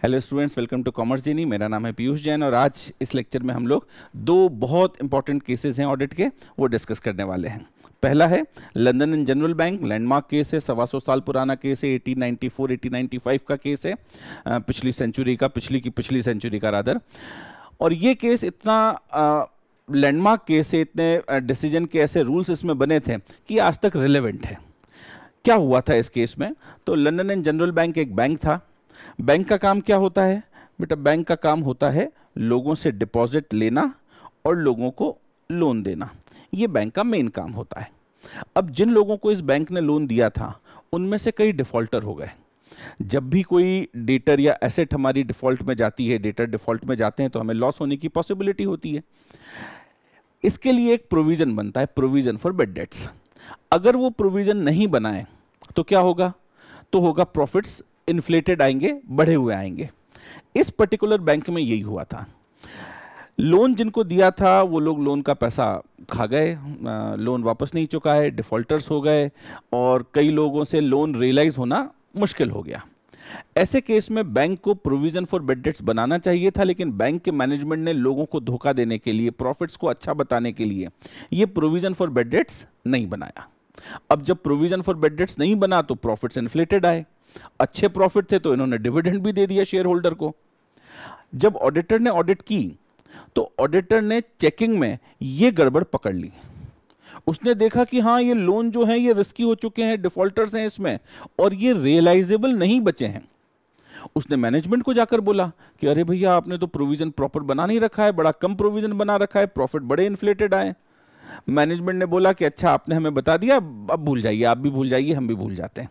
Hello students, welcome to commerce Jenny. मेरा नाम है पीयूष जैन और आज इस लेक्चर में हम लोग दो बहुत इंपॉर्टेंट केसेस हैं ऑडिट के, वो डिस्कस करने वाले हैं। पहला है London and general bank, landmark case है, 125 साल पुराना केस है, 1894 1895 का केस है, पिछली सेंचुरी का, पिछली सेंचुरी का रादर। और ये केस इतना लैंडमार्क केस है, इतने डिसीजन के ऐसे रूल्स इसमें बने थे कि आज तक रिलेवेंट है। क्या हुआ था इस केस में? तो लंदन एंड जनरल बैंक एक बैंक था। बैंक का काम क्या होता है बेटा? बैंक का काम होता है लोगों से डिपॉजिट लेना और लोगों को लोन देना। ये बैंक का मेन काम होता है। अब जिन लोगों को इस बैंक ने लोन दिया था उनमें से कई डिफॉल्टर हो गए। जब भी कोई डेटर या एसेट हमारी डिफॉल्ट में जाती है, डेटर डिफॉल्ट में जाते हैं, तो हमें लॉस होने की पॉसिबिलिटी होती है। इसके लिए एक प्रोविजन बनता है, प्रोविजन फॉर बैड डेट्स। अगर वो प्रोविजन नहीं बनाए तो क्या होगा? तो होगा प्रॉफिट्स इन्फ्लेटेड आएंगे, बढ़े हुए आएंगे। इस पर्टिकुलर बैंक में यही हुआ था। लोन जिनको दिया था वो लोग लोन का पैसा खा गए, लोन वापस नहीं चुकाए, डिफॉल्टर्स हो गए और कई लोगों से लोन रियलाइज होना मुश्किल हो गया। ऐसे केस में बैंक को प्रोविजन फॉर बैड डेट्स बनाना चाहिए था, लेकिन बैंक के मैनेजमेंट ने लोगों को धोखा देने के लिए, प्रॉफिट्स को अच्छा बताने के लिए ये प्रोविजन फॉर बैड डेट्स नहीं बनाया। अब जब प्रोविजन फॉर बैड डेट्स नहीं बना तो प्रॉफिट्स इन्फ्लेटेड आए। अच्छे प्रॉफिट थे तो इन्होंने डिविडेंड भी दे दिया शेयर होल्डर को। जब ऑडिटर ने ऑडिट की तो ऑडिटर ने चेकिंग में ये गड़बड़ पकड़ ली। उसने देखा कि हाँ, ये लोन जो है ये रिस्की हो चुके हैं, डिफॉल्टर्स हैं इसमें और ये रियलाइजेबल नहीं बचे हैं। उसने मैनेजमेंट को जाकर बोला कि अरे भैया, आपने तो प्रोविजन प्रॉपर बना नहीं रखा है, बड़ा कम प्रोविजन बना रखा है, प्रॉफिट बड़े इन्फ्लेटेड आए। मैनेजमेंट ने बोला कि अच्छा, आपने हमें बता दिया, अब भूल जाइए, आप भी भूल जाइए, हम भी भूल जाते हैं।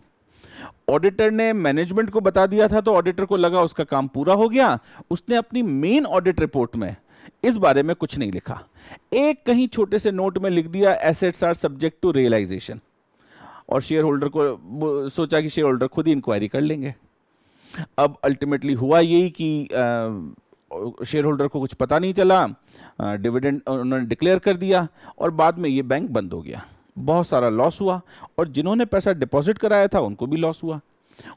ऑडिटर ने मैनेजमेंट को बता दिया था तो ऑडिटर को लगा उसका काम पूरा हो गया। उसने अपनी मेन ऑडिट रिपोर्ट में इस बारे में कुछ नहीं लिखा। एक कहीं छोटे से नोट में लिख दिया assets are subject to realisation, और शेयर होल्डर को सोचा कि शेयर होल्डर खुद ही इंक्वायरी कर लेंगे। अब अल्टीमेटली हुआ यही कि शेयर होल्डर को कुछ पता नहीं चला, डिविडेंड उन्होंने डिक्लेयर कर दिया और बाद में ये बैंक बंद हो गया। बहुत सारा लॉस हुआ और जिन्होंने पैसा डिपॉजिट कराया था उनको भी लॉस हुआ।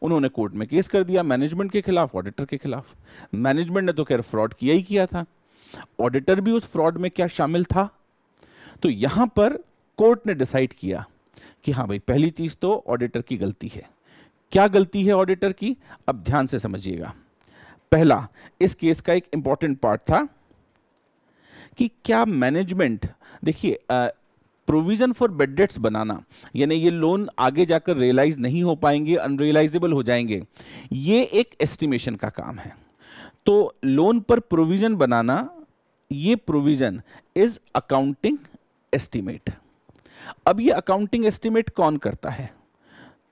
उन्होंने कोर्ट में केस कर दिया मैनेजमेंट के खिलाफ, ऑडिटर के खिलाफ। मैनेजमेंट ने तो खैर फ्रॉड किया ही किया था, ऑडिटर भी उस फ्रॉड में क्या शामिल था? तो यहां पर कोर्ट ने डिसाइड किया कि हाँ भाई, पहली चीज तो ऑडिटर की गलती है। क्या गलती है ऑडिटर की? अब ध्यान से समझिएगा। पहला, इस केस का एक इंपॉर्टेंट पार्ट था कि क्या मैनेजमेंट, देखिए, प्रोविजन फॉर बैड डेट्स बनाना, यानी ये लोन आगे जाकर रियलाइज नहीं हो पाएंगे, अनरियलाइजेबल हो जाएंगे, ये एक एस्टिमेशन का काम है। तो लोन पर प्रोविजन बनाना, ये प्रोविजन इज अकाउंटिंग एस्टिमेट। अब ये अकाउंटिंग एस्टिमेट कौन करता है?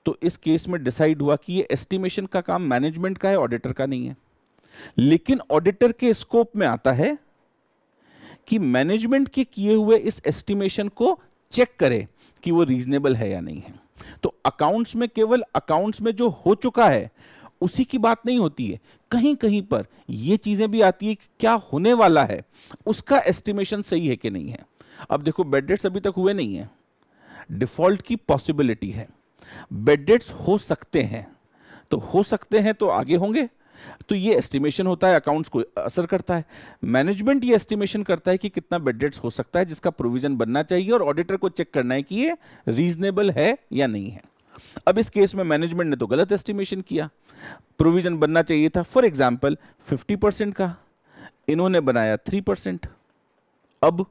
तो इस केस में डिसाइड हुआ कि ये एस्टिमेशन का काम मैनेजमेंट का है, ऑडिटर का नहीं है। लेकिन ऑडिटर के स्कोप में आता है कि मैनेजमेंट के किए हुए इस एस्टिमेशन को चेक करे कि वो रीजनेबल है या नहीं है। तो अकाउंट्स में केवल अकाउंट्स में जो हो चुका है उसी की बात नहीं होती है, कहीं कहीं पर ये चीजें भी आती है कि क्या होने वाला है उसका एस्टिमेशन सही है कि नहीं है। अब देखो, बैड डेट्स अभी तक हुए नहीं है, डिफॉल्ट की पॉसिबिलिटी है, बैड डेट्स हो सकते हैं, तो हो सकते हैं तो आगे होंगे। तो ये एस्टिमेशन होता है, अकाउंट्स को असर करता है। मैनेजमेंट ये एस्टिमेशन करता है कि कितना बैड डेट्स हो सकता है जिसका प्रोविजन बनना चाहिए, और ऑडिटर को चेक करना है कि ये रीजनेबल है या नहीं है। अब इस केस में मैनेजमेंट ने तो गलत एस्टिमेशन किया। प्रोविजन बनना चाहिए था फॉर एग्जांपल 50% का, इन्होंने बनाया 3%। अब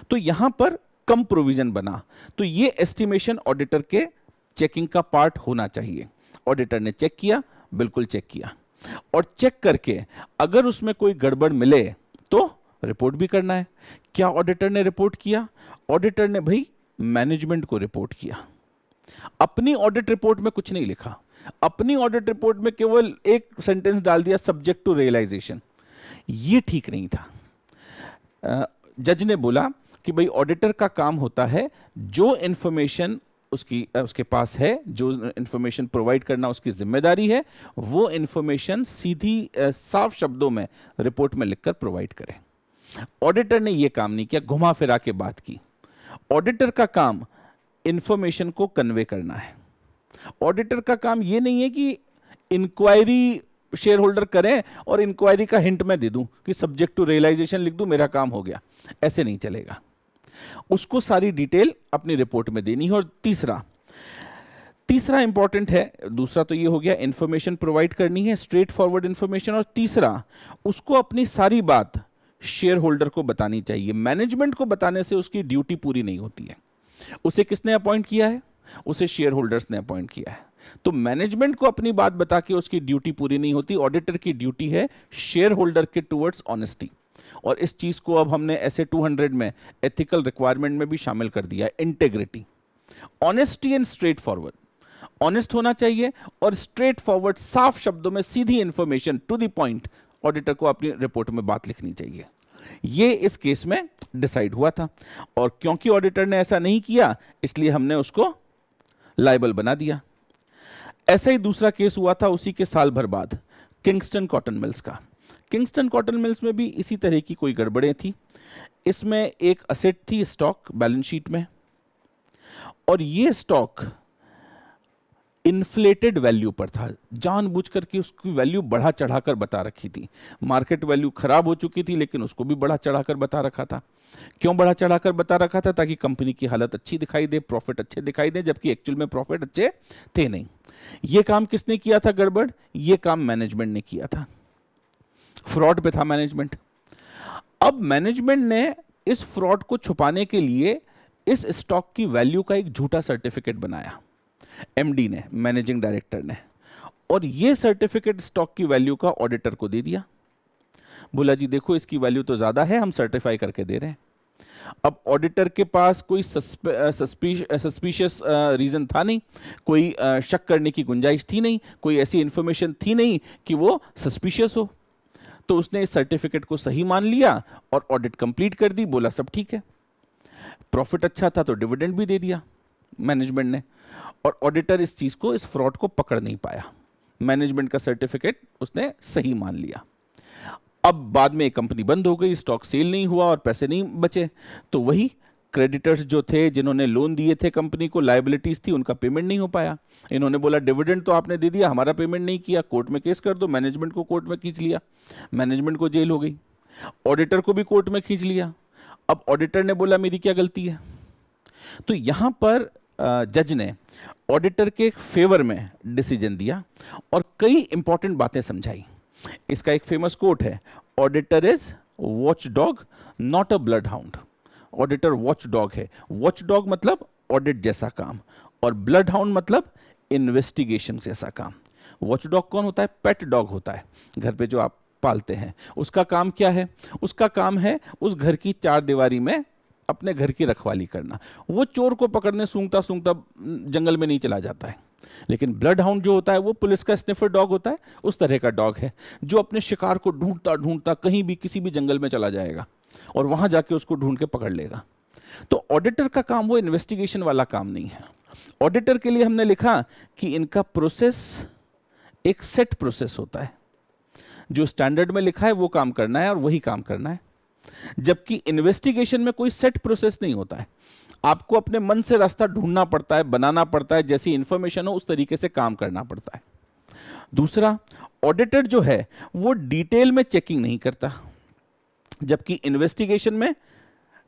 तो यहां पर कम प्रोविजन बना, तो ये एस्टिमेशन ऑडिटर के चेकिंग का पार्ट होना चाहिए। ऑडिटर ने चेक किया, बिल्कुल चेक किया, और चेक करके अगर उसमें कोई गड़बड़ मिले तो रिपोर्ट भी करना है। क्या ऑडिटर ने रिपोर्ट किया? ऑडिटर ने भाई मैनेजमेंट को रिपोर्ट किया। अपनी ऑडिट रिपोर्ट में कुछ नहीं लिखा, अपनी ऑडिट रिपोर्ट में केवल एक सेंटेंस डाल दिया, सब्जेक्ट टू रियलाइजेशन। ये ठीक नहीं था। जज ने बोला कि भाई, ऑडिटर का काम होता है जो इंफॉर्मेशन उसके पास है, जो इंफॉर्मेशन प्रोवाइड करना उसकी जिम्मेदारी है, वो इंफॉर्मेशन सीधी साफ शब्दों में रिपोर्ट में लिखकर प्रोवाइड करें। ऑडिटर ने ये काम नहीं किया, घुमा फिरा के बात की। ऑडिटर का काम इंफॉर्मेशन को कन्वे करना है। ऑडिटर का काम ये नहीं है कि इंक्वायरी शेयर होल्डर करें और इंक्वायरी का हिंट मैं दे दूं कि सब्जेक्ट टू रियलाइजेशन लिख दूं, मेरा काम हो गया, ऐसे नहीं चलेगा। उसको सारी डिटेल अपनी रिपोर्ट में देनी है। और तीसरा इंपॉर्टेंट है, दूसरा तो ये हो गया इंफॉर्मेशन प्रोवाइड करनी है, स्ट्रेट फॉरवर्ड इंफॉर्मेशन, और तीसरा उसको अपनी सारी बात शेयर होल्डर को बतानी चाहिए। मैनेजमेंट को बताने से उसकी ड्यूटी पूरी नहीं होती है। उसे किसने अपॉइंट किया है? उसे शेयर होल्डर्स ने अपॉइंट किया है। तो मैनेजमेंट को अपनी बात बता के उसकी ड्यूटी पूरी नहीं होती। ऑडिटर की ड्यूटी है शेयर होल्डर के टुवर्ड्स ऑनेस्टी, और इस चीज को अब हमने ऐसे 200 में एथिकल रिक्वायरमेंट में भी शामिल कर दिया है, integrity, honesty and straightforward. Honest होना चाहिए और स्ट्रेट फॉरवर्ड, साफ शब्दों में सीधी information to the point auditor को अपनी रिपोर्ट में बात लिखनी चाहिए। ये इस केस में डिसाइड हुआ था, और क्योंकि ऑडिटर ने ऐसा नहीं किया इसलिए हमने उसको लायबल बना दिया। ऐसा ही दूसरा केस हुआ था उसी के साल भर बाद, किंगस्टन कॉटन मिल्स का। किंगस्टन कॉटन मिल्स में भी इसी तरह की कोई गड़बड़ें थी। इसमें एक असेट थी स्टॉक बैलेंस शीट में, और ये स्टॉक इन्फ्लेटेड वैल्यू पर था, जानबूझकर के उसकी वैल्यू बढ़ा चढ़ाकर बता रखी थी। मार्केट वैल्यू खराब हो चुकी थी लेकिन उसको भी बढ़ा चढ़ाकर बता रखा था। क्यों बढ़ा चढ़ाकर बता रखा था? ताकि कंपनी की हालत अच्छी दिखाई दे, प्रॉफिट अच्छे दिखाई दे, जबकि एक्चुअल में प्रॉफिट अच्छे थे नहीं। ये काम किसने किया था गड़बड़? ये काम मैनेजमेंट ने किया था। फ्रॉड पे था मैनेजमेंट। अब मैनेजमेंट ने इस फ्रॉड को छुपाने के लिए इस स्टॉक की वैल्यू का एक झूठा सर्टिफिकेट बनाया, एमडी ने, मैनेजिंग डायरेक्टर ने, और ये सर्टिफिकेट स्टॉक की वैल्यू का ऑडिटर को दे दिया। बोला जी देखो इसकी वैल्यू तो ज्यादा है, हम सर्टिफाई करके दे रहे हैं। अब ऑडिटर के पास कोई सस्पिशियस रीजन था नहीं, कोई शक करने की गुंजाइश थी नहीं, कोई ऐसी इंफॉर्मेशन थी नहीं कि वो सस्पिशियस हो। तो उसने इस सर्टिफिकेट को सही मान लिया और ऑडिट कंप्लीट कर दी। बोला सब ठीक है, प्रॉफिट अच्छा था तो डिविडेंड भी दे दिया मैनेजमेंट ने, और ऑडिटर इस चीज को, इस फ्रॉड को पकड़ नहीं पाया। मैनेजमेंट का सर्टिफिकेट उसने सही मान लिया। अब बाद में कंपनी बंद हो गई, स्टॉक सेल नहीं हुआ और पैसे नहीं बचे, तो वही क्रेडिटर्स जो थे, जिन्होंने लोन दिए थे कंपनी को, लायबिलिटीज थी, उनका पेमेंट नहीं हो पाया। इन्होंने बोला डिविडेंड तो आपने दे दिया, हमारा पेमेंट नहीं किया, कोर्ट में केस कर दो। मैनेजमेंट को कोर्ट में खींच लिया, मैनेजमेंट को जेल हो गई, ऑडिटर को भी कोर्ट में खींच लिया। अब ऑडिटर ने बोला मेरी क्या गलती है? तो यहां पर जज ने ऑडिटर के फेवर में डिसीजन दिया और कई इंपॉर्टेंट बातें समझाई। इसका एक फेमस कोट है, auditor is watch dog not a blood hound. Auditor watch dog है। वॉच डॉग मतलब ऑडिट जैसा काम, और ब्लड हाउंड मतलब इन्वेस्टिगेशन जैसा काम। वॉच डॉग कौन होता है? पेट डॉग होता है, घर पे जो आप पालते हैं। उसका काम क्या है? उसका काम है उस घर की चार दीवारी में अपने घर की रखवाली करना। वो चोर को पकड़ने सूंघता सूंघता जंगल में नहीं चला जाता है। लेकिन ब्लड हाउंड जो होता है वो पुलिस का स्निफर डॉग होता है, उस तरह का डॉग है जो अपने शिकार को ढूंढता ढूंढता कहीं भी किसी भी जंगल में चला जाएगा और वहां जाके उसको ढूंढ के पकड़ लेगा। तो ऑडिटर का काम वो इन्वेस्टिगेशन वाला काम नहीं है। ऑडिटर के लिए हमने लिखा कि इनका प्रोसेस एक सेट प्रोसेस होता है, जो स्टैंडर्ड में लिखा है वो काम करना है और वही काम करना है। जबकि इन्वेस्टिगेशन में कोई सेट प्रोसेस नहीं होता है, आपको अपने मन से रास्ता ढूंढना पड़ता है, बनाना पड़ता है, जैसी इंफॉर्मेशन हो उस तरीके से काम करना पड़ता है। दूसरा, ऑडिटर जो है वो डिटेल में चेकिंग नहीं करता, जबकि इन्वेस्टिगेशन में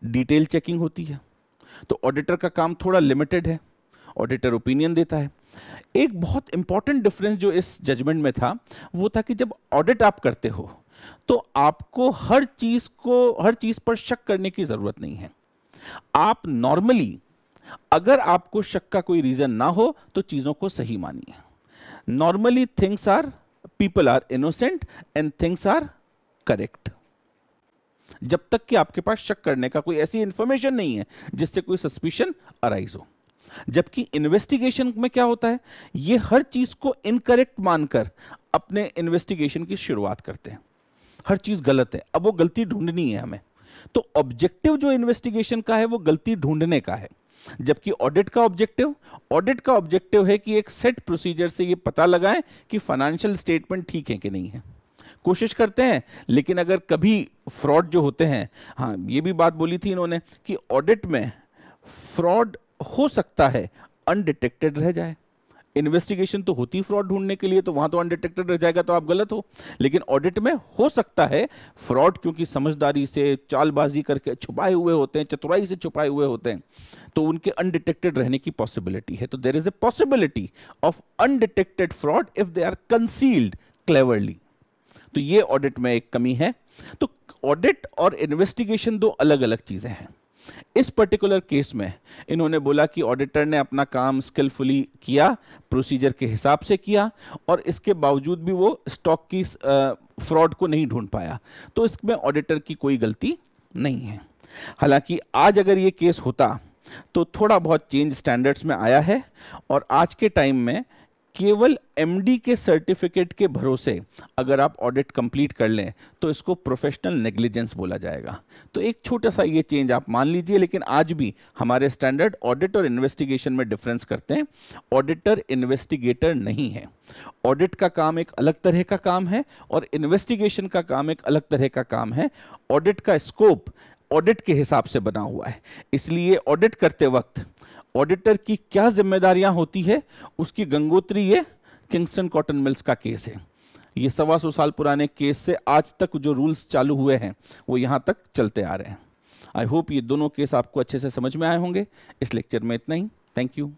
डिटेल चेकिंग होती है। तो ऑडिटर का काम थोड़ा लिमिटेड है, ऑडिटर ओपिनियन देता है। एक बहुत इंपॉर्टेंट डिफरेंस जो इस जजमेंट में था वो था कि जब ऑडिट आप करते हो तो आपको हर चीज पर शक करने की जरूरत नहीं है। आप नॉर्मली अगर आपको शक का कोई रीजन ना हो तो चीजों को सही मानिए। Normally people are innocent and things are correct. जब तक कि आपके पास शक करने का कोई ऐसी इंफॉर्मेशन नहीं है जिससे कोई सस्पिशन अराइज हो। जबकि इन्वेस्टिगेशन में क्या होता है, ये हर चीज को इनकरेक्ट मानकर अपने इन्वेस्टिगेशन की शुरुआत करते हैं। हर चीज गलत है, अब वो गलती ढूंढनी है हमें। तो ऑब्जेक्टिव जो इन्वेस्टिगेशन का है वो गलती ढूंढने का है, जबकि ऑडिट का ऑब्जेक्टिव है कि एक सेट प्रोसीजर से ये पता लगाएं कि फाइनेंशियल स्टेटमेंट ठीक है कि नहीं है। कोशिश करते हैं, लेकिन अगर कभी फ्रॉड जो होते हैं, हाँ ये भी बात बोली थी इन्होंने कि ऑडिट में फ्रॉड हो सकता है अनडिटेक्टेड रह जाए, इन्वेस्टिगेशन तो होती फ्रॉड ढूंढने के लिए, तो वहां तो अनडिटेक्टेड रह जाएगा तो आप गलत हो। लेकिन ऑडिट में हो सकता है फ्रॉड, क्योंकि समझदारी से चालबाजी करके छुपाए हुए होते हैं, चतुराई से छुपाए हुए होते हैं, तो उनके अनडिटेक्टेड रहने की पॉसिबिलिटी है। तो there is a possibility of undetected fraud if they are concealed cleverly. तो ये ऑडिट में एक कमी है। तो ऑडिट और इन्वेस्टिगेशन दो अलग अलग चीजें हैं। इस पर्टिकुलर केस में इन्होंने बोला कि ऑडिटर ने अपना काम स्किलफुली किया, प्रोसीजर के हिसाब से किया, और इसके बावजूद भी वो स्टॉक की फ्रॉड को नहीं ढूंढ पाया, तो इसमें ऑडिटर की कोई गलती नहीं है। हालांकि आज अगर ये केस होता तो थोड़ा बहुत चेंज स्टैंडर्ड्स में आया है, और आज के टाइम में केवल एमडी के सर्टिफिकेट के भरोसे अगर आप ऑडिट कंप्लीट कर लें तो इसको प्रोफेशनल नेग्लिजेंस बोला जाएगा। तो एक छोटा सा ये चेंज आप मान लीजिए, लेकिन आज भी हमारे स्टैंडर्ड ऑडिट और इन्वेस्टिगेशन में डिफरेंस करते हैं। ऑडिटर इन्वेस्टिगेटर नहीं है। ऑडिट का काम एक अलग तरह का काम है और इन्वेस्टिगेशन का काम एक अलग तरह का काम है। ऑडिट का स्कोप ऑडिट के हिसाब से बना हुआ है, इसलिए ऑडिट करते वक्त ऑडिटर की क्या जिम्मेदारियां होती है उसकी गंगोत्री ये किंगस्टन कॉटन मिल्स का केस है। ये 125 साल पुराने केस से आज तक जो रूल्स चालू हुए हैं वो यहाँ तक चलते आ रहे हैं। आई होप ये दोनों केस आपको अच्छे से समझ में आए होंगे। इस लेक्चर में इतना ही। Thank you.